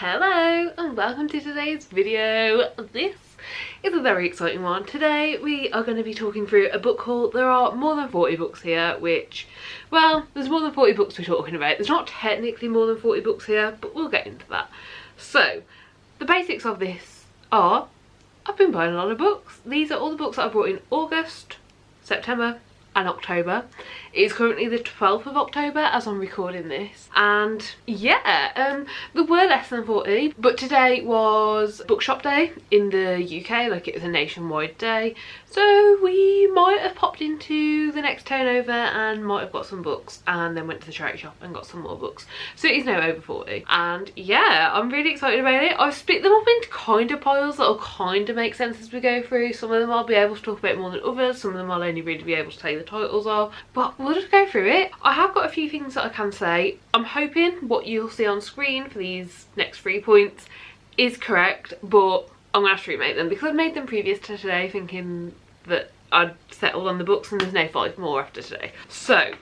Hello and welcome to today's video. This is a very exciting one. Today we are going to be talking through a book haul. There are more than 40 books here, which, well, there's more than 40 books we're talking about. There's not technically more than 40 books here, but we'll get into that. So, the basics of this are, I've been buying a lot of books. These are all the books that I brought in August, September and October. It is currently the 12th of October as I'm recording this, and yeah, there were less than 40, but today was bookshop day in the UK, like it was a nationwide day, so we might have popped into the next town over and might have got some books and then went to the charity shop and got some more books. So it is now over 40, and yeah, I'm really excited about it. I've split them up into kind of piles that'll kind of make sense as we go through. Some of them I'll be able to talk about more than others, some of them I'll only really be able to tell you the titles of, but we'll just go through it. I have got a few things that I can say. I'm hoping what you'll see on screen for these next 3 points is correct, but I'm gonna have to remake them because I've made them previous to today thinking that I'd settled on the books and there's no 5 more after today. So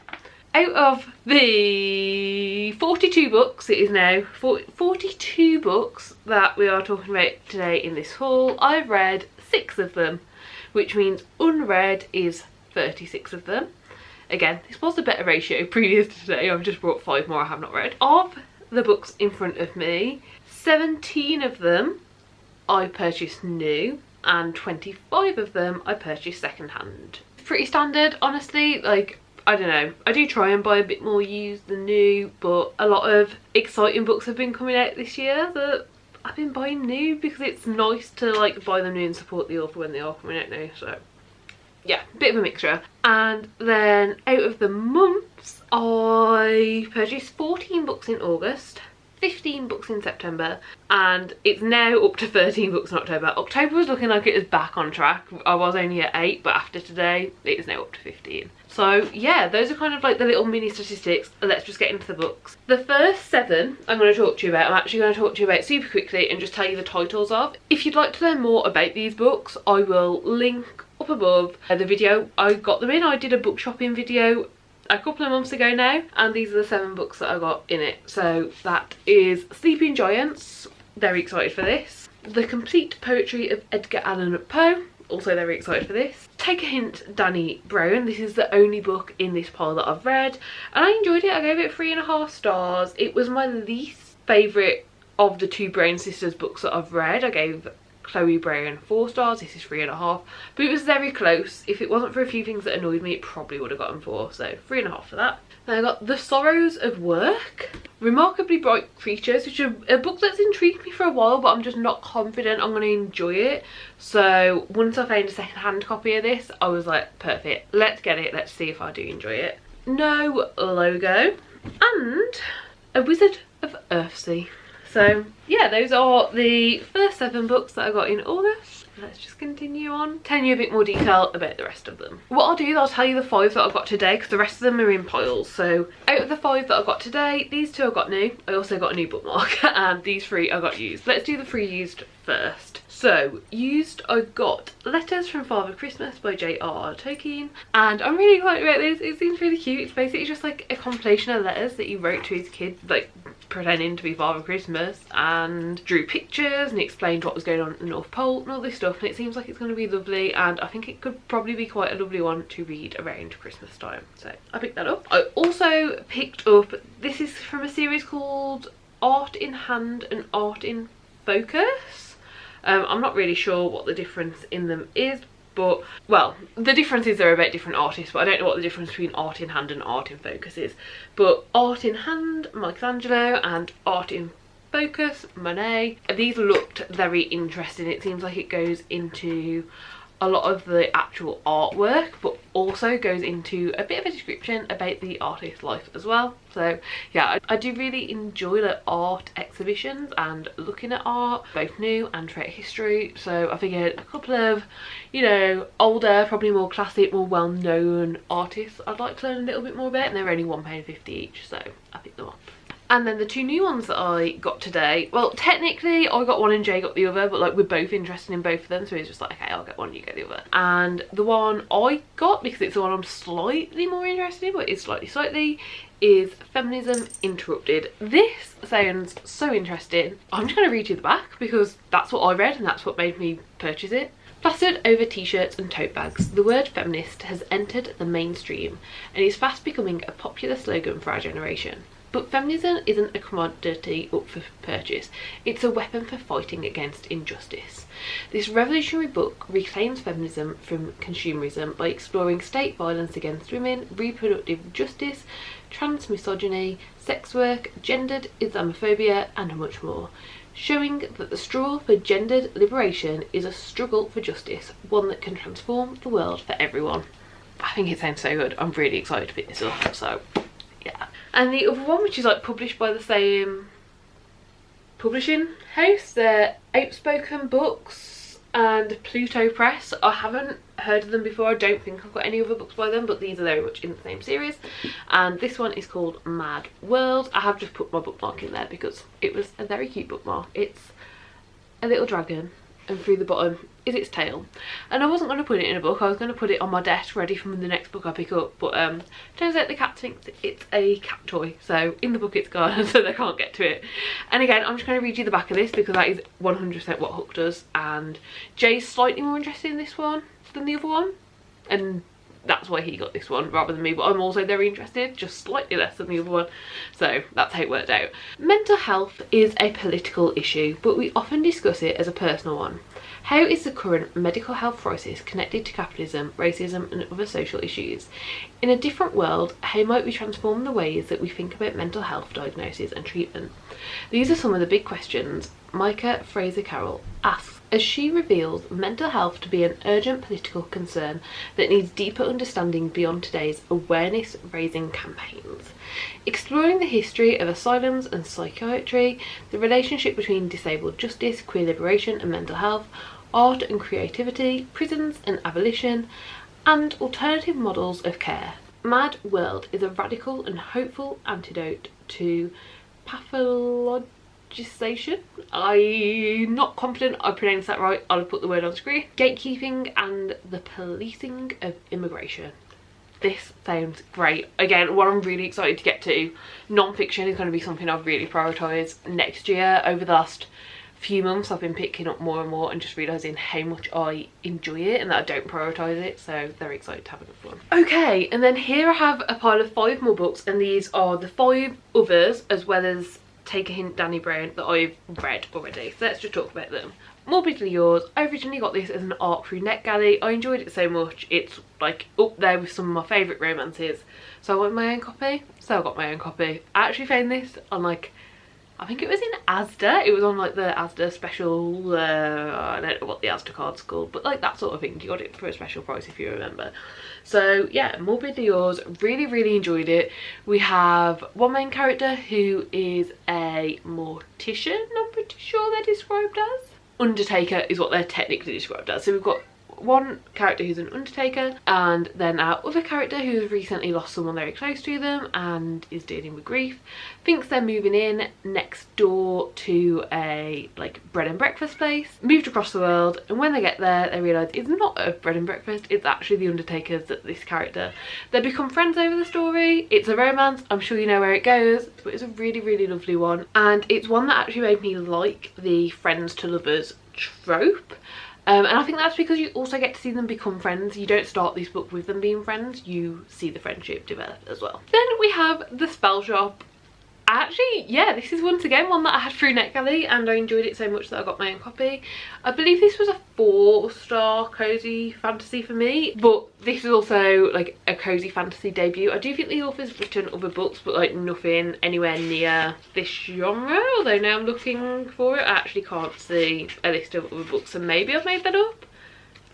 out of the 42 books, it is now 42 books that we are talking about today in this haul, I've read 6 of them, which means unread is 36 of them. Again, this was a better ratio previous to today. I've just brought 5 more I have not read. Of the books in front of me, 17 of them I purchased new and 25 of them I purchased second-hand. Pretty standard, honestly. Like, I don't know, I do try and buy a bit more used than new, but a lot of exciting books have been coming out this year that I've been buying new because it's nice to like buy them new and support the author when they are coming out new. So yeah, bit of a mixture. And then out of the months, I purchased 14 books in August, 15 books in September, and it's now up to 13 books in October. October was looking like it was back on track. I was only at 8, but after today it is now up to 15. So yeah, those are kind of like the little mini statistics. Let's just get into the books. The first 7 I'm going to talk to you about, I'm actually going to talk to you about super quickly and just tell you the titles of. If you'd like to learn more about these books, I will link up above the video I got them in. I did a book shopping video a couple of months ago now, and these are the 7 books that I got in it. So that is Sleeping Giants, very excited for this. The Complete Poetry of Edgar Allan Poe, also very excited for this. Take a Hint, Danny Brown. This is the only book in this pile that I've read, and I enjoyed it. I gave it 3.5 stars. It was my least favourite of the 2 Brown sisters books that I've read. I gave Chloe Brown 4 stars, this is 3.5, but it was very close. If it wasn't for a few things that annoyed me, it probably would have gotten 4, so 3.5 for that. Then I got The Sorrows of Work, Remarkably Bright Creatures, which is a book that's intrigued me for a while, but I'm just not confident I'm going to enjoy it. So once I found a second-hand copy of this, I was like, perfect, let's get it, let's see if I do enjoy it. No Logo, and A Wizard of Earthsea. So yeah, those are the first 7 books that I got in August. Let's just continue on, telling you a bit more detail about the rest of them. What I'll do is I'll tell you the 5 that I've got today because the rest of them are in piles. So out of the 5 that I got today, these 2 I got new. I also got a new bookmark and these 3 I got used. Let's do the 3 used first. So used, I got Letters from Father Christmas by J.R.R. Tolkien, and I'm really excited about this. It seems really cute. It's basically just like a compilation of letters that he wrote to his kids, like pretending to be Father Christmas, and drew pictures and explained what was going on at the North Pole and all this stuff, and it seems like it's going to be lovely, and I think it could probably be quite a lovely one to read around Christmas time. So I picked that up. I also picked up, this is from a series called Art in Hand and Art in Focus. I'm not really sure what the difference in them is, but, well, the difference is they're about different artists, but I don't know what the difference between Art in Hand and Art in Focus is. But Art in Hand, Michelangelo, and Art in Focus, Monet. These looked very interesting. It seems like it goes into a lot of the actual artwork, but also goes into a bit of a description about the artist's life as well. So yeah, I do really enjoy the art exhibitions and looking at art, both new and throughout history. So I figured a couple of, you know, older, probably more classic, more well-known artists I'd like to learn a little bit more about, and they're only £1.50 each, so I picked them up. And then the 2 new ones that I got today, well, technically I got one and Jay got the other, but like we're both interested in both of them, so he's just like, okay, I'll get one, you get the other. And the one I got, because it's the one I'm slightly more interested in, but it's slightly, is Feminism Interrupted. This sounds so interesting. I'm just going to read you the back because that's what I read and that's what made me purchase it. Plastered over t-shirts and tote bags, the word feminist has entered the mainstream and is fast becoming a popular slogan for our generation. But feminism isn't a commodity up for purchase, it's a weapon for fighting against injustice. This revolutionary book reclaims feminism from consumerism by exploring state violence against women, reproductive justice, trans misogyny, sex work, gendered Islamophobia and much more, showing that the struggle for gendered liberation is a struggle for justice, one that can transform the world for everyone. I think it sounds so good. I'm really excited to pick this up, so yeah. And the other one, which is like published by the same publishing house, they're Outspoken Books and Pluto Press. I haven't heard of them before. I don't think I've got any other books by them, but these are very much in the same series. And this one is called Mad World. I have just put my bookmark in there because it was a very cute bookmark. It's a little dragon and through the bottom is its tail, and I wasn't going to put it in a book. I was going to put it on my desk ready for the next book I pick up, but turns out the cat thinks it's a cat toy, so in the book it's gone so they can't get to it. And again, I'm just going to read you the back of this because that is 100% what Hook does, and Jay's slightly more interested in this one than the other one, and that's why he got this one rather than me, but I'm also very interested, just slightly less than the other one, so that's how it worked out. Mental health is a political issue, but we often discuss it as a personal one. How is the current medical health crisis connected to capitalism, racism and other social issues? In a different world, how might we transform the ways that we think about mental health diagnosis and treatment? These are some of the big questions Micah Fraser Carroll asks as she reveals mental health to be an urgent political concern that needs deeper understanding beyond today's awareness-raising campaigns. Exploring the history of asylums and psychiatry, the relationship between disabled justice, queer liberation and mental health, art and creativity, prisons and abolition, and alternative models of care. Mad World is a radical and hopeful antidote to pathologization. I'm not confident I pronounced that right. I'll put the word on screen. Gatekeeping and the policing of immigration. This sounds great. Again, what I'm really excited to get to. Non-fiction is going to be something I've really prioritised next year. Over the last few months I've been picking up more and more and just realising how much I enjoy it and that I don't prioritise it, so very excited to have another one. Okay, and then here I have a pile of 5 more books, and these are the 5 others as well as Take a Hint Danny Brown that I've read already, so let's just talk about them. Morbidly Yours. I originally got this as an ARC through NetGalley. I enjoyed it so much, it's like up there with some of my favourite romances, so I want my own copy, so I got my own copy. I actually found this on like, I think it was in Asda. It was on like the Asda special, I don't know what the Asda card's called, but like that sort of thing. You got it for a special price if you remember. So yeah, Morbidly Yours, really enjoyed it. We have one main character who is a mortician, I'm pretty sure they're described as. Undertaker is what they're technically described as. So we've got one character who's an undertaker, and then our other character who's recently lost someone very close to them and is dealing with grief, thinks they're moving in next door to a like bread and breakfast place, moved across the world, and when they get there they realise it's not a bread and breakfast, it's actually the Undertakers that this character. They become friends over the story. It's a romance, I'm sure you know where it goes, but it's a really lovely one, and it's one that actually made me like the friends to lovers trope. And I think that's because you also get to see them become friends. You don't start this book with them being friends, you see the friendship develop as well. Then we have The Spell Shop. Actually, yeah, this is once again one that I had through NetGalley and I enjoyed it so much that I got my own copy. I believe this was a 4-star cozy fantasy for me, but this is also like a cozy fantasy debut. I do think the author's written other books, but like nothing anywhere near this genre, although now I'm looking for it. I actually can't see a list of other books, so maybe I've made that up.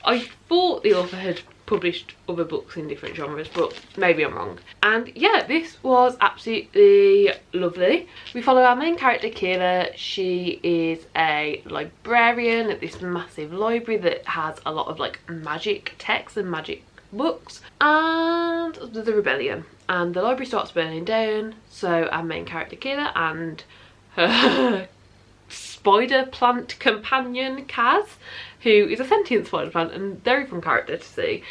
I thought the author had published other books in different genres, but maybe I'm wrong. And yeah, this was absolutely lovely. We follow our main character Kira. She is a librarian at this massive library that has a lot of like magic texts and magic books, and there's a rebellion and the library starts burning down, so our main character Kira and her spider plant companion Kaz, who is a sentient spider plant and very fun character to see,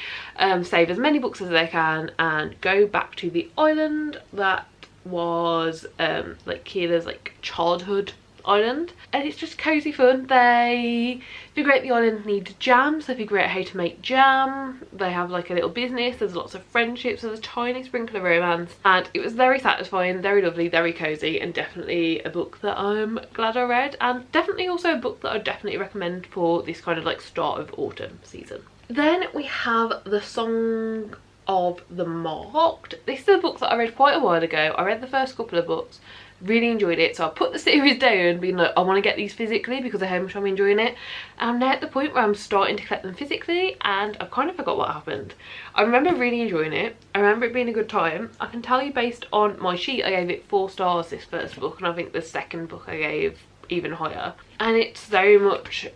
save as many books as they can and go back to the island that was like Keela's like childhood island, and it's just cozy fun. They figure out the island needs jam, so they figure out how to make jam. They have like a little business, there's lots of friendships, there's a tiny sprinkle of romance, and it was very satisfying, very lovely, very cozy, and definitely a book that I'm glad I read, and definitely also a book that I definitely recommend for this kind of like start of autumn season. Then we have The Song of the Marked. This is a book that I read quite a while ago. I read the first couple of books, really enjoyed it, so I put the series down being like, I want to get these physically because of how much I'm enjoying it. And I'm now at the point where I'm starting to collect them physically, and I kind of forgot what happened. I remember really enjoying it, I remember it being a good time. I can tell you based on my sheet I gave it 4 stars this first book, and I think the second book I gave even higher. And it's very much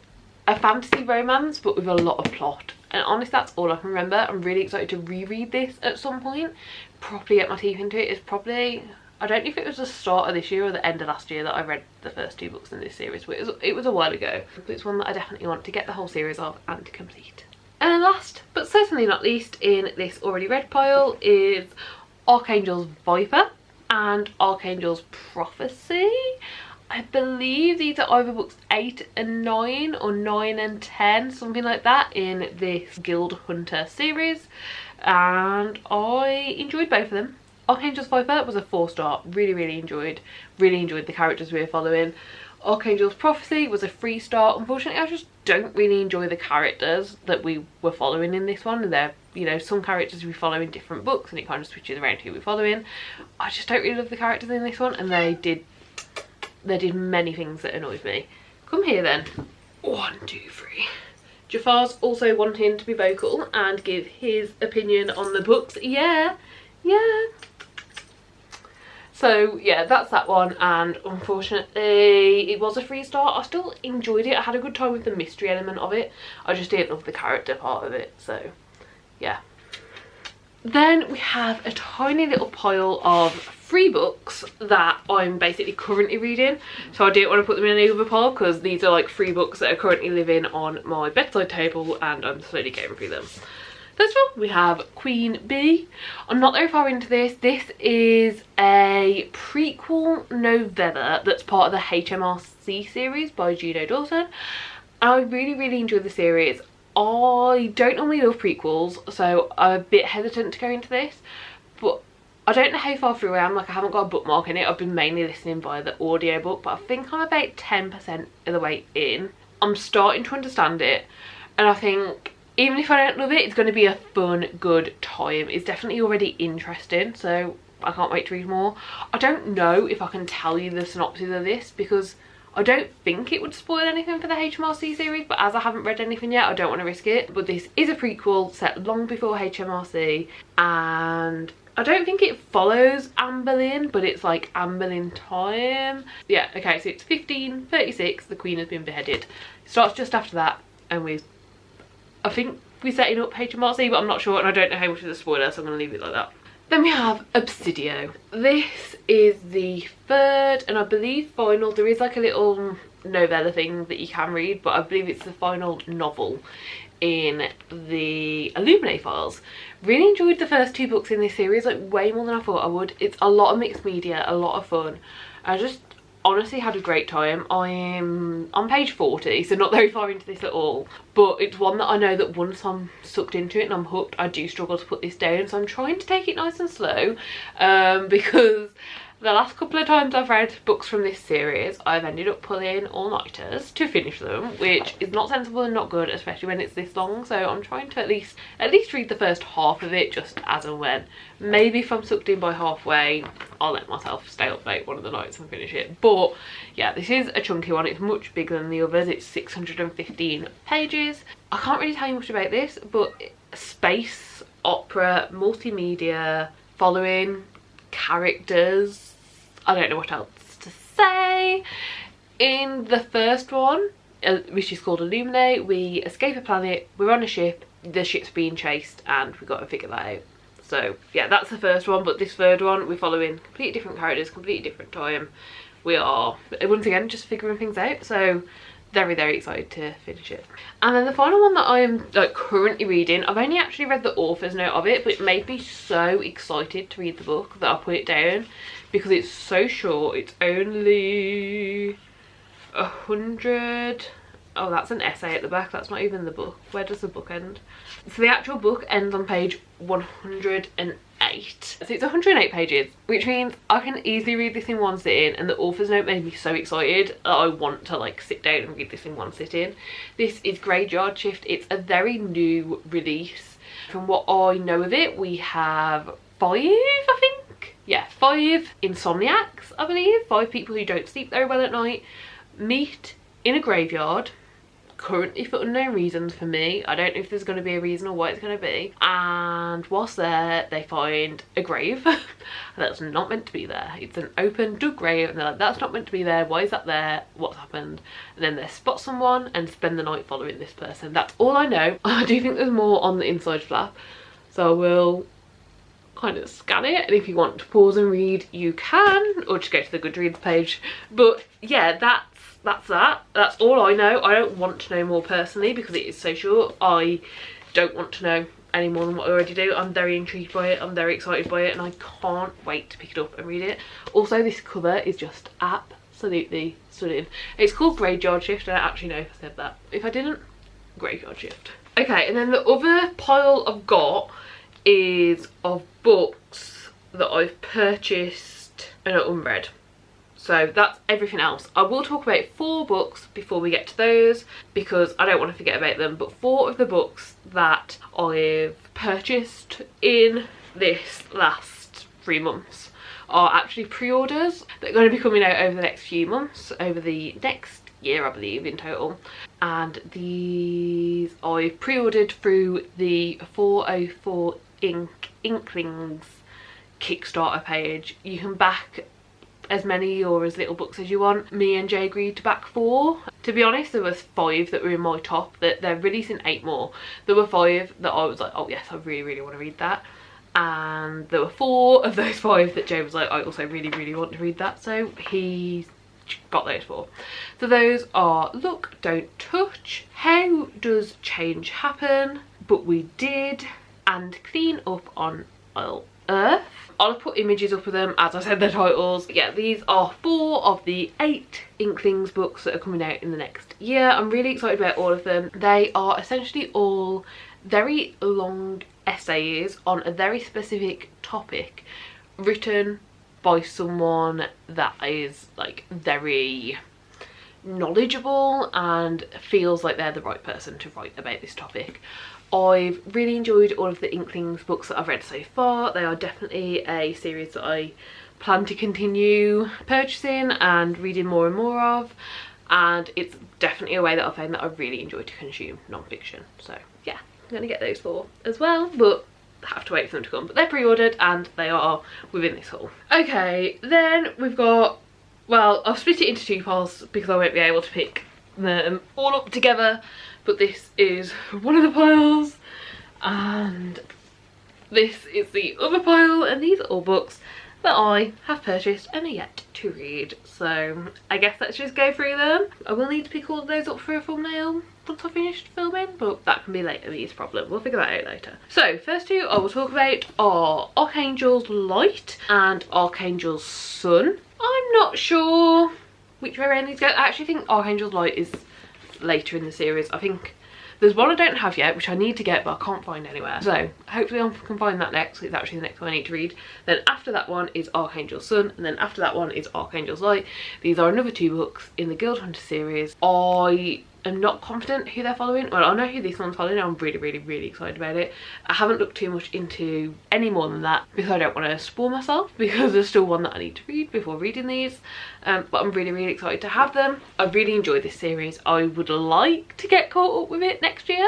a fantasy romance but with a lot of plot, and honestly that's all I can remember. I'm really excited to reread this at some point, properly get my teeth into it. It's probably, I don't know if it was the start of this year or the end of last year that I read the first 2 books in this series, but it was a while ago. But it's one that I definitely want to get the whole series of and to complete. And then last but certainly not least in this already read pile is Archangel's Viper and Archangel's Prophecy. I believe these are either books 8 and 9 or 9 and 10, something like that, in this Guild Hunter series, and I enjoyed both of them. Archangel's Viper was a 4-star, really enjoyed the characters we were following. Archangel's Prophecy was a 3-star. Unfortunately I just don't really enjoy the characters that we were following in this one. They're, you know, some characters we follow in different books and it kind of switches around who we're following. I just don't really love the characters in this one, and they did many things that annoyed me. Come here then. 1, 2, 3. Jafar's also wanting to be vocal and give his opinion on the books. Yeah. So yeah, that's that one, and unfortunately it was a 3-star. I still enjoyed it. I had a good time with the mystery element of it. I just didn't love the character part of it, so yeah. Then we have a tiny little pile of free books that I'm basically currently reading, so I didn't want to put them in any other pile because these are like free books that are currently living on my bedside table and I'm slowly getting through them. First of all, we have Queen Bee. I'm not very far into this. This is a prequel novella that's part of the HMRC series by Juno Dawson. And I really enjoyed the series. I don't normally love prequels, so I'm a bit hesitant to go into this, but I don't know how far through I am. Like, I haven't got a bookmark in it. I've been mainly listening via the audiobook, but I think I'm about 10% of the way in. I'm starting to understand it, and I think even if I don't love it, it's going to be a fun, good time. It's definitely already interesting, so I can't wait to read more. I don't know if I can tell you the synopsis of this because I don't think it would spoil anything for the HMRC series, but as I haven't read anything yet, I don't want to risk it. But this is a prequel set long before HMRC, and I don't think it follows Anne Boleyn, but it's like Anne Boleyn time. Yeah, okay, so it's 1536, the Queen has been beheaded. It starts just after that, and I think we're setting up HMRC, but I'm not sure, and I don't know how much is a spoiler, so I'm going to leave it like that. Then we have Obsidio. This is the 3rd and I believe final. There is like a little novella thing that you can read, but I believe it's the final novel in the Illuminae files. Really enjoyed the first 2 books in this series, like way more than I thought I would. It's a lot of mixed media, a lot of fun. I just honestly had a great time. I'm on page 40, so not very far into this at all, but it's one that I know that once I'm sucked into it and I'm hooked, I do struggle to put this down, so I'm trying to take it nice and slow, because the last couple of times I've read books from this series, I've ended up pulling all-nighters to finish them, which is not sensible and not good, especially when it's this long. So I'm trying to at least read the first half of it, just as and when. Maybe if I'm sucked in by halfway, I'll let myself stay up late one of the nights and finish it. But yeah, this is a chunky one. It's much bigger than the others. It's 615 pages. I can't really tell you much about this, but space opera, multimedia, following characters, I don't know what else to say. In the first one, which is called Illuminae, we escape a planet, we're on a ship, the ship's being chased, and we've got to figure that out. So yeah, that's the first one, but this third one, we're following completely different characters, completely different time. We are, once again, just figuring things out, so very excited to finish it. And then the final one that I am currently reading, I've only actually read the author's note of it, but it made me so excited to read the book that I put it down, because it's so short. It's only 100. Oh, that's an essay at the back. That's not even the book. Where does the book end? So the actual book ends on page 108. So it's 108 pages, which means I can easily read this in one sitting, and the author's note made me so excited that I want to like sit down and read this in one sitting. This is Graveyard Shift. It's a very new release. From what I know of it, we have 5, I think. Yeah, 5 insomniacs, I believe. 5 people who don't sleep very well at night meet in a graveyard, currently for unknown reasons for me. I don't know if there's going to be a reason or what it's going to be. And whilst there, they find a grave that's not meant to be there. It's an open, dug grave, and they're like, that's not meant to be there. Why is that there? What's happened? And then they spot someone and spend the night following this person. That's all I know. I do think there's more on the inside flap, so I will kind of scan it, and if you want to pause and read you can, or just go to the Goodreads page. But yeah, that's all I know. I don't want to know more personally because it is so short. I don't want to know any more than what I already do. I'm very intrigued by it, I'm very excited by it, and I can't wait to pick it up and read it. Also, this cover is just absolutely stunning. It's called Graveyard Shift, and I actually know if I said that. If I didn't, Graveyard Shift. Okay, and then the other pile I've got is of books that I've purchased and are unread. So that's everything else. I will talk about 4 books before we get to those because I don't want to forget about them. But 4 of the books that I've purchased in this last 3 months are actually pre-orders. They're going to be coming out over the next few months, over the next year I believe in total. And these I've pre-ordered through the 404 Inklings Kickstarter page. You can back as many or as little books as you want. Me and Jay agreed to back 4. To be honest, there was 5 that were in my top. That they're releasing 8 more. There were 5 that I was like, oh yes, I really want to read that. And there were 4 of those 5 that Jay was like, I also really want to read that. So he got those 4. So those are Look, Don't Touch, How Does Change Happen, But We Did, and Clean Up on Earth. I'll put images up of them as I said their titles. Yeah, these are 4 of the 8 Inklings books that are coming out in the next year. I'm really excited about all of them. They are essentially all very long essays on a very specific topic, written by someone that is like very knowledgeable and feels like they're the right person to write about this topic. I've really enjoyed all of the Inklings books that I've read so far. They are definitely a series that I plan to continue purchasing and reading more and more of, and it's definitely a way that I found that I really enjoy to consume non-fiction. So yeah, I'm gonna get those 4 as well, but I have to wait for them to come. But they're pre-ordered and they are within this haul. Okay, then we've got, well, I've split it into 2 piles because I won't be able to pick them all up together, but this is one of the piles and this is the other pile, and these are all books that I have purchased and are yet to read. So I guess let's just go through them. I will need to pick all of those up for a thumbnail once I've finished filming, but that can be later, Lee's problem. We'll figure that out later. So first 2 I will talk about are Archangel's Light and Archangel's Sun. I'm not sure which way around these go. I actually think Archangel's Light is later in the series. I think there's one I don't have yet which I need to get but I can't find anywhere, so hopefully I can find that next. It's actually the next one I need to read. Then after that one is Archangel's Sun, and then after that one is Archangel's Light. These are another 2 books in the Guild Hunter series. I am not confident who they're following. Well, I know who this one's following. I'm really excited about it. I haven't looked too much into any more than that because I don't want to spoil myself, because there's still one that I need to read before reading these. But I'm really excited to have them. I really enjoyed this series. I would like to get caught up with it next year.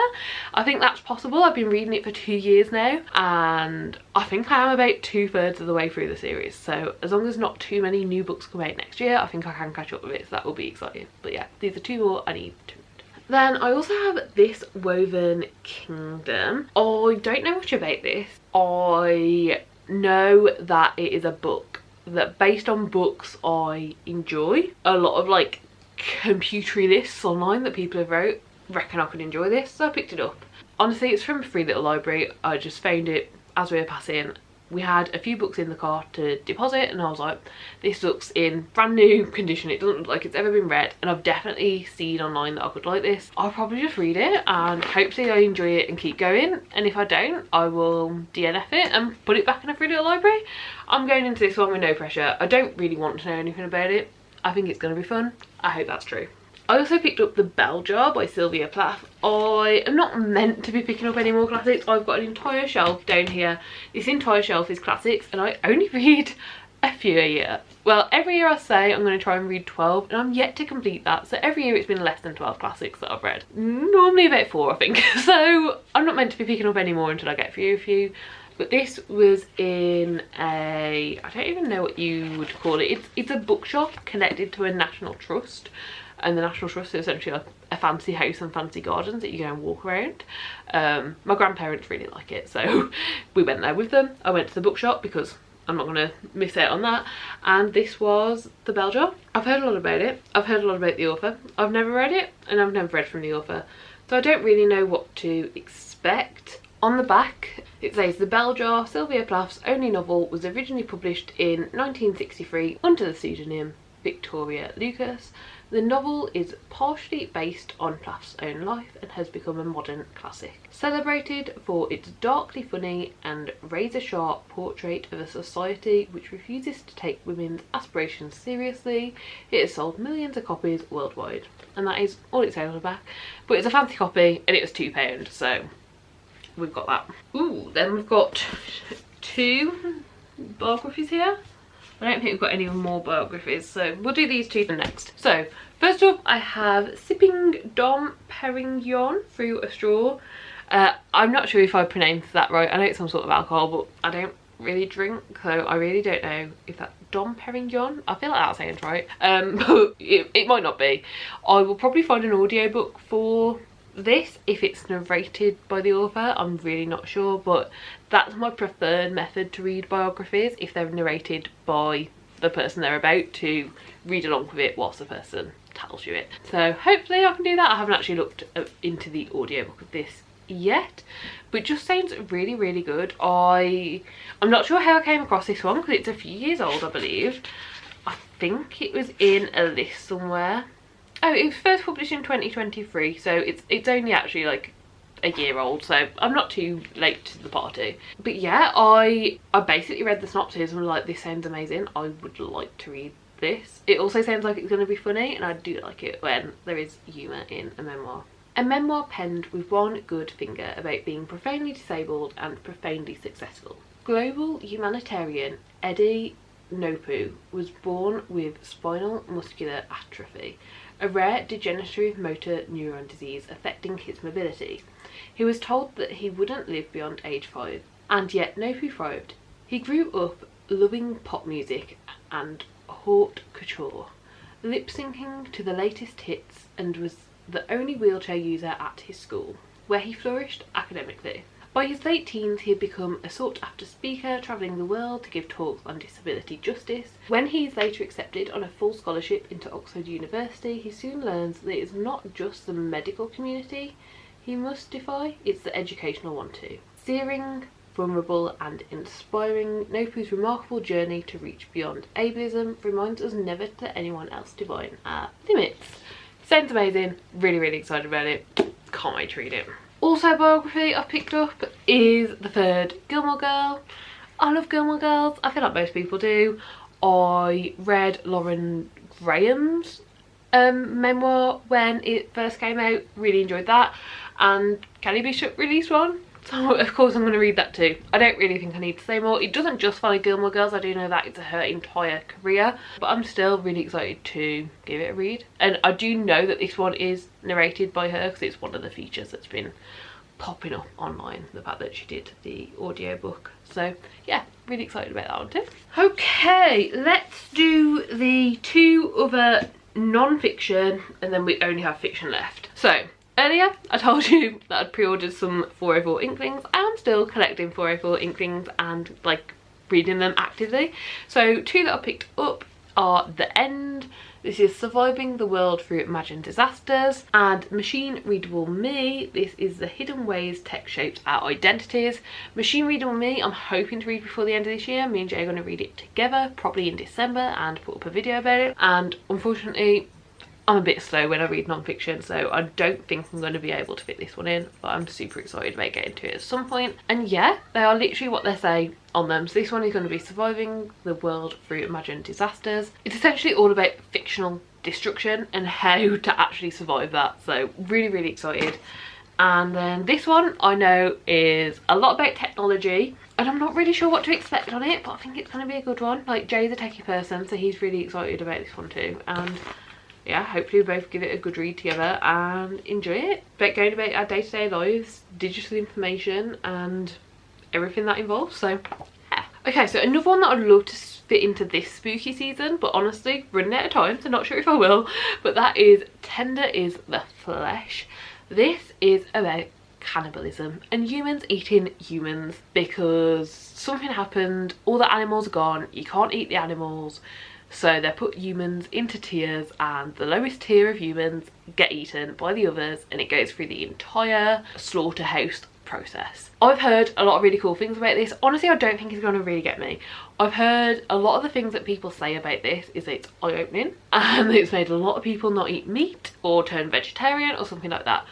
I think that's possible. I've been reading it for 2 years now and I think I am about 2/3 of the way through the series. So as long as not too many new books come out next year, I think I can catch up with it, so that will be exciting. But yeah, these are 2 more I need to read. Then I also have This Woven Kingdom. I don't know much about this. I know that it is a book that, based on books I enjoy, a lot of like computery lists online that people have wrote reckon I could enjoy this, so I picked it up. Honestly, it's from a free little library. I just found it as we were passing we had a few books in the car to deposit, and I was like, this looks in brand new condition, it doesn't look like it's ever been read, and I've definitely seen online that I could like this. I'll probably just read it and hopefully I enjoy it and keep going, and if I don't, I will DNF it and put it back in a free little library. I'm going into this one with no pressure. I don't really want to know anything about it. I think it's going to be fun. I hope that's true. I also picked up The Bell Jar by Sylvia Plath. I am not meant to be picking up any more classics. I've got an entire shelf down here. This entire shelf is classics, and I only read a few a year. Well, every year I say I'm going to try and read 12, and I'm yet to complete that. So every year it's been less than 12 classics that I've read. Normally about 4, I think. So I'm not meant to be picking up any more until I get through a few. But this was in a, I don't even know what you would call it. It's a bookshop connected to a national trust. And the National Trust is essentially like a fancy house and fancy gardens that you go and walk around. My grandparents really like it, so we went there with them. I went to the bookshop because I'm not going to miss out on that. And this was The Bell Jar. I've heard a lot about it. I've heard a lot about the author. I've never read it, and I've never read from the author. So I don't really know what to expect. On the back it says, The Bell Jar, Sylvia Plath's only novel, was originally published in 1963 under the pseudonym Victoria Lucas. The novel is partially based on Plath's own life and has become a modern classic. Celebrated for its darkly funny and razor-sharp portrait of a society which refuses to take women's aspirations seriously, it has sold millions of copies worldwide. And that is all it says on the back. But it's a fancy copy and it was £2, so we've got that. Ooh, then we've got 2 biographies here. I don't think we've got any more biographies, so we'll do these 2 next. So, first up I have Sipping Dom Perignon Through a Straw. I'm not sure if I pronounced that right. I know it's some sort of alcohol, but I don't really drink, so I really don't know if that's Dom Perignon. I feel like that sounds right, but it might not be. I will probably find an audiobook for this if it's narrated by the author. I'm really not sure, but that's my preferred method to read biographies, if they're narrated by the person they're about, to read along with it whilst the person tells you it. So hopefully I can do that. I haven't actually looked into the audiobook of this yet, but it just sounds really, really good. I'm not sure how I came across this one because it's a few years old, I believe. I think it was in a list somewhere. Oh, it was first published in 2023, so it's only actually like a year old, so I'm not too late to the party. But yeah, I basically read the synopsis and was like, this sounds amazing, I would like to read this. It also sounds like it's going to be funny, and I do like it when there is humour in a memoir. A memoir penned with one good finger about being profoundly disabled and profoundly successful. Global humanitarian Eddie Nopu was born with spinal muscular atrophy, a rare degenerative motor neuron disease affecting his mobility. He was told that he wouldn't live beyond age 5, and yet Nopu thrived. He grew up loving pop music and haute couture, lip-syncing to the latest hits, and was the only wheelchair user at his school, where he flourished academically. By his late teens, he had become a sought-after speaker, travelling the world to give talks on disability justice. When he is later accepted on a full scholarship into Oxford University, he soon learns that it's not just the medical community he must defy, it's the educational one too. Searing, vulnerable and inspiring, Nopu's remarkable journey to reach beyond ableism reminds us never to let anyone else define our limits. Sounds amazing, really, really excited about it, can't wait to read it. Also, biography I've picked up is the third Gilmore Girl. I love Gilmore Girls, I feel like most people do. I read Lauren Graham's memoir when it first came out, really enjoyed that, and Kelly Bishop released one, so of course I'm going to read that too. I don't really think I need to say more. It doesn't just follow Gilmore Girls, I do know that it's her entire career, but I'm still really excited to give it a read. And I do know that this one is narrated by her because it's one of the features that's been popping up online, the fact that she did the audiobook. So yeah, really excited about that one too. Okay, let's do the 2 other non-fiction, and then we only have fiction left. So earlier I told you that I'd pre-ordered some 404 Inklings. I am still collecting 404 Inklings and like reading them actively. So 2 that I picked up are The End This is Surviving the World Through Imagined Disasters. And Machine Readable Me, this is The Hidden Ways Tech Shapes Our Identities. Machine Readable Me, I'm hoping to read before the end of this year. Me and Jay are going to read it together, probably in December, and put up a video about it. And unfortunately, I'm a bit slow when I read non-fiction, so I don't think I'm going to be able to fit this one in, but I'm super excited about getting to it at some point. And yeah, they are literally what they say on them. So this one is going to be Surviving the World Through Imagined Disasters. It's essentially all about fictional destruction and how to actually survive that, so really excited. And then this one I know is a lot about technology, and I'm not really sure what to expect on it, but I think it's going to be a good one. Like, Jay's a techie person, so he's really excited about this one too. And yeah, hopefully we both give it a good read together and enjoy it. But going about our day-to-day lives, digital information and everything that involves, so yeah. Okay, so another one that I'd love to fit into this spooky season, but honestly running out of time, so not sure if I will, but that is Tender is the Flesh. This is about cannibalism and humans eating humans because something happened, all the animals are gone, you can't eat the animals. So they put humans into tiers, and the lowest tier of humans get eaten by the others, and it goes through the entire slaughterhouse process. I've heard a lot of really cool things about this. Honestly, I don't think it's going to really get me. I've heard a lot of the things that people say about this is it's eye-opening, and it's made a lot of people not eat meat or turn vegetarian or something like that.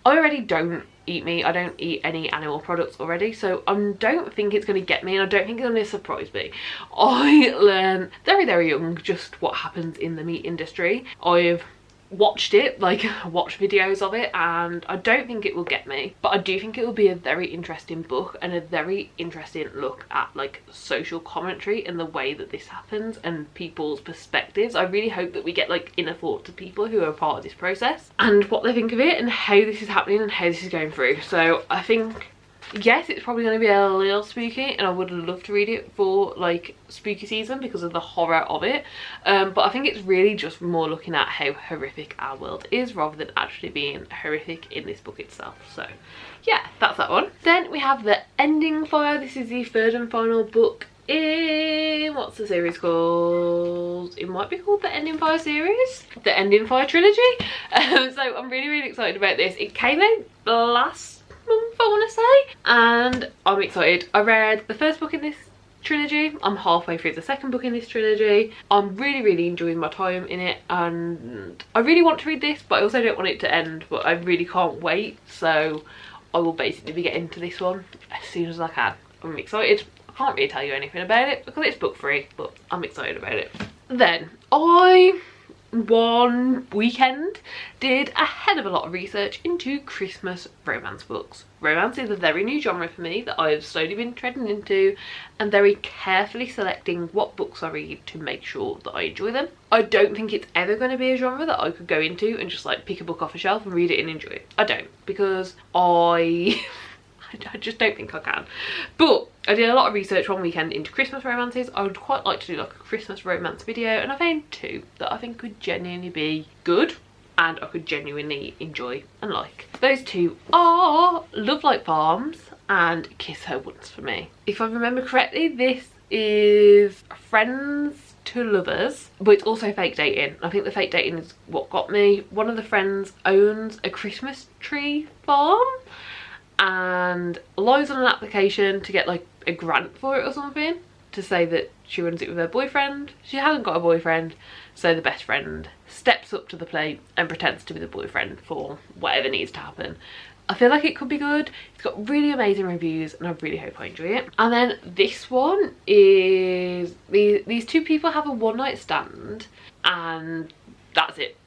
I already don't eat meat. I don't eat any animal products already, so I don't think it's going to get me, and I don't think it's going to surprise me. I learned very young just what happens in the meat industry. I've watched it, like watched videos of it, and I don't think it will get me, but I do think it will be a very interesting book and a very interesting look at like social commentary and the way that this happens and people's perspectives. I really hope that we get like inner thoughts of people who are part of this process and what they think of it and how this is happening and how this is going through. So I think, yes, it's probably going to be a little spooky, and I would love to read it for like spooky season because of the horror of it, but I think it's really just more looking at how horrific our world is rather than actually being horrific in this book itself. So yeah, that's that one. Then we have The Ending Fire. This is the third and final book in, what's the series called? It might be called The Ending Fire series, The Ending Fire trilogy. So I'm really excited about this. It came out last month, I want to say, and I'm excited. I read the first book in this trilogy. I'm halfway through the second book in this trilogy. I'm really enjoying my time in it, and I really want to read this, but I also don't want it to end, but I really can't wait, so I will basically be getting to this one as soon as I can. I'm excited. I can't really tell you anything about it because it's book free, but I'm excited about it. Then I one weekend did a hell of a lot of research into Christmas romance books. Romance is a very new genre for me that I've slowly been treading into and very carefully selecting what books I read to make sure that I enjoy them. I don't think it's ever going to be a genre that I could go into and just like pick a book off a shelf and read it and enjoy it. I don't, because I just don't think I can. But I did a lot of research one weekend into Christmas romances. I would quite like to do like a Christmas romance video, and I found two that I think could genuinely be good and I could genuinely enjoy and like. Those two are Love Like Farms and Kiss Her Once for Me. If I remember correctly, this is friends to lovers, but it's also fake dating. I think the fake dating is what got me. One of the friends owns a Christmas tree farm and lies on an application to get like a grant for it or something, to say that she runs it with her boyfriend. She hasn't got a boyfriend, so the best friend steps up to the plate and pretends to be the boyfriend for whatever needs to happen. I feel like it could be good. It's got really amazing reviews and I really hope I enjoy it. And then this one is, these two people have a one-night stand and that's it.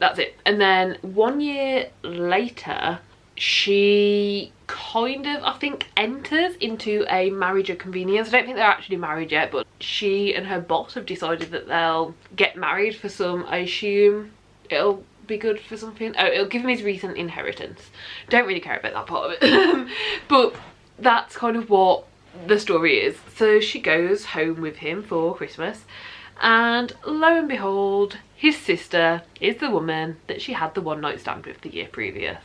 And then 1 year later, she kind of, I think, enters into a marriage of convenience. I don't think they're actually married yet, but she and her boss have decided that they'll get married for some, I assume it'll be good for something. Oh, it'll give him his recent inheritance. Don't really care about that part of it. But that's kind of what the story is. So she goes home with him for Christmas, and lo and behold, his sister is the woman that she had the one-night stand with the year previous.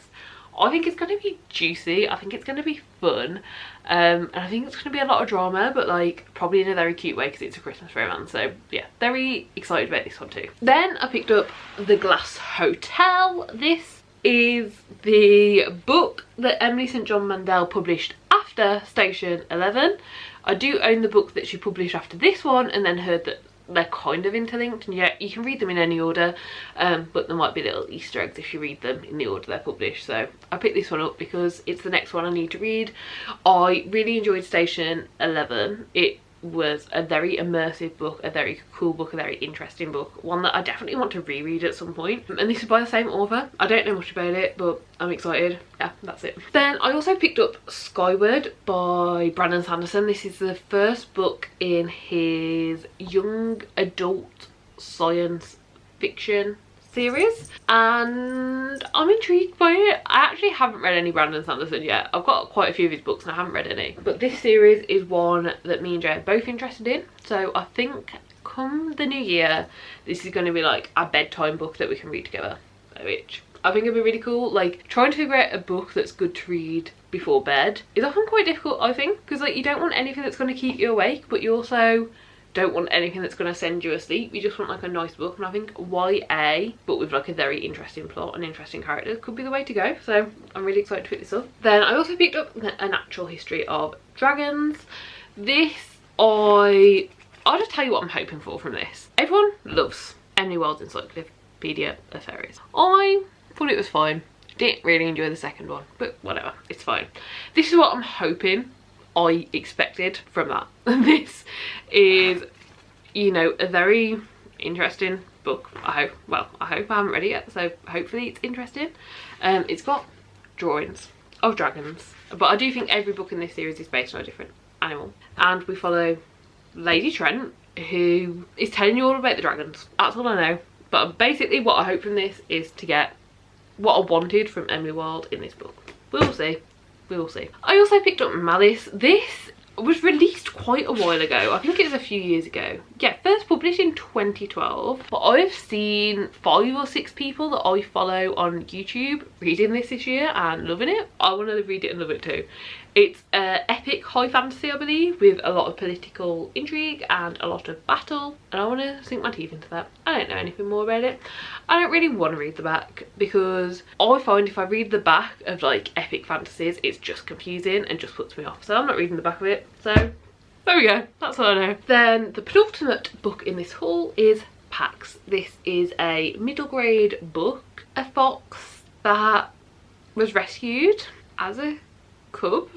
I think it's going to be juicy. I think it's going to be fun. And I think it's going to be a lot of drama, but like probably in a very cute way because it's a Christmas romance. So yeah, very excited about this one too. Then I picked up The Glass Hotel. This is the book that Emily St John Mandel published after Station 11. I do own the book that she published after this one, and then heard that they're kind of interlinked, and yeah, you can read them in any order, but there might be little Easter eggs if you read them in the order they're published. So I picked this one up because it's the next one I need to read. I really enjoyed Station 11. It was a very immersive book, a very cool book, a very interesting book, one that I definitely want to reread at some point. And this is by the same author. I don't know much about it, but I'm excited. Yeah, that's it. Then I also picked up Skyward by Brandon Sanderson. This is the first book in his young adult science fiction series, and I'm intrigued by it. I actually haven't read any Brandon Sanderson yet. I've got quite a few of his books and I haven't read any, but this series is one that me and Jay are both interested in. So I think come the new year, this is going to be like a bedtime book that we can read together, which I think it'd be really cool. Like, trying to figure out a book that's good to read before bed is often quite difficult, I think, because like you don't want anything that's going to keep you awake, but you also don't want anything that's going to send you asleep. You just want like a nice book, and I think YA but with like a very interesting plot and interesting characters could be the way to go. So I'm really excited to pick this up. Then I also picked up A Natural History of Dragons. This, I'll just tell you what I'm hoping for from this. Everyone loves Emily Wilde's Encyclopedia of Fairies. I thought it was fine. Didn't really enjoy the second one, but whatever, it's fine. This is what I'm hoping I expected from that. This is, you know, a very interesting book. I hope, well, I hope I haven't read it yet, so hopefully it's interesting. It's got drawings of dragons, but I do think every book in this series is based on a different animal, and we follow Lady Trent, who is telling you all about the dragons. That's all I know, but basically what I hope from this is to get what I wanted from Emily Wilde in this book. We will see. We will see. I also picked up Malice. This was released quite a while ago. I think it was a few years ago. Yeah, first published in 2012. But I've seen 5 or 6 people that I follow on YouTube reading this year and loving it. I want to read it and love it too. It's epic high fantasy, I believe, with a lot of political intrigue and a lot of battle, and I want to sink my teeth into that. I don't know anything more about it. I don't really want to read the back because I find if I read the back of like epic fantasies, it's just confusing and just puts me off. So I'm not reading the back of it. So there we go, that's all I know. Then the penultimate book in this haul is Pax. This is a middle grade book. A fox that was rescued as a cub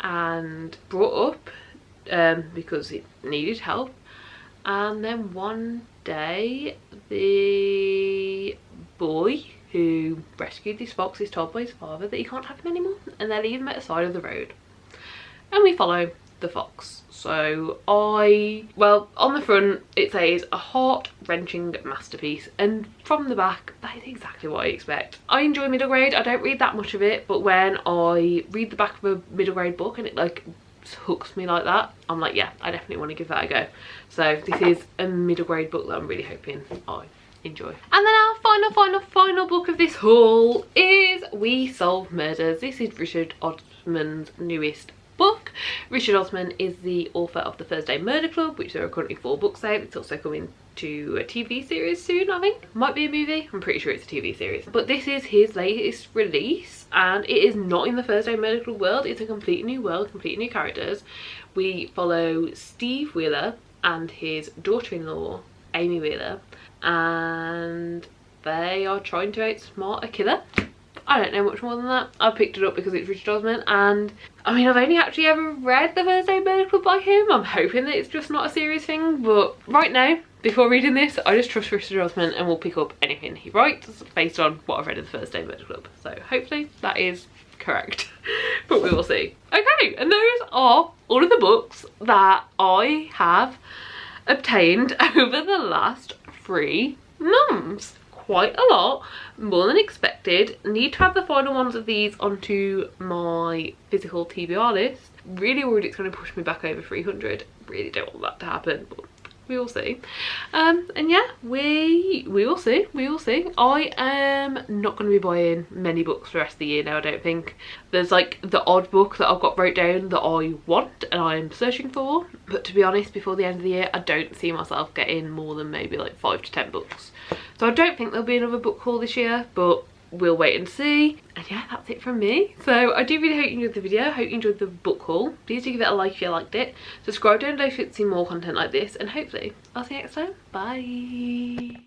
and brought up because it needed help, and then one day the boy who rescued this fox is told by his father that he can't have him anymore, and they leave him at the side of the road, and we follow the fox. So well, on the front it says a heart-wrenching masterpiece, and from the back that is exactly what I expect. I enjoy middle grade. I don't read that much of it, but when I read the back of a middle grade book and it like hooks me like that, I'm like, yeah, I definitely want to give that a go. So this is a middle grade book that I'm really hoping I enjoy. And then our final book of this haul is We Solve Murders. This is Richard Osman's newest book. Richard Osman is the author of The Thursday Murder Club, which there are currently 4 books out. It's also coming to a TV series soon, I think. Might be a movie. I'm pretty sure it's a TV series. But this is his latest release, and it is not in the Thursday Murder Club world. It's a completely new world, completely new characters. We follow Steve Wheeler and his daughter-in-law, Amy Wheeler, and they are trying to outsmart a killer. I don't know much more than that. I picked it up because it's Richard Osman, and I mean, I've only actually ever read The Thursday Murder Club by him. I'm hoping that it's just not a serious thing, but right now, before reading this, I just trust Richard Osman and will pick up anything he writes based on what I've read in The Thursday Murder Club. So hopefully that is correct, but we will see. Okay, and those are all of the books that I have obtained over the last 3 months. Quite a lot, more than expected. Need to have the final ones of these onto my physical TBR list. Really worried it's going to push me back over 300. Really don't want that to happen, but we will see. And yeah, we will see, I am not going to be buying many books for the rest of the year now. I don't think. There's like the odd book that I've got wrote down that I want and I'm searching for, but to be honest, before the end of the year I don't see myself getting more than maybe like 5 to 10 books. So I don't think there'll be another book haul this year, but we'll wait and see. And yeah, that's it from me. So I do really hope you enjoyed the video. I hope you enjoyed the book haul. Please do give it a like if you liked it. Subscribe down below if you want to see more content like this, and hopefully I'll see you next time. Bye.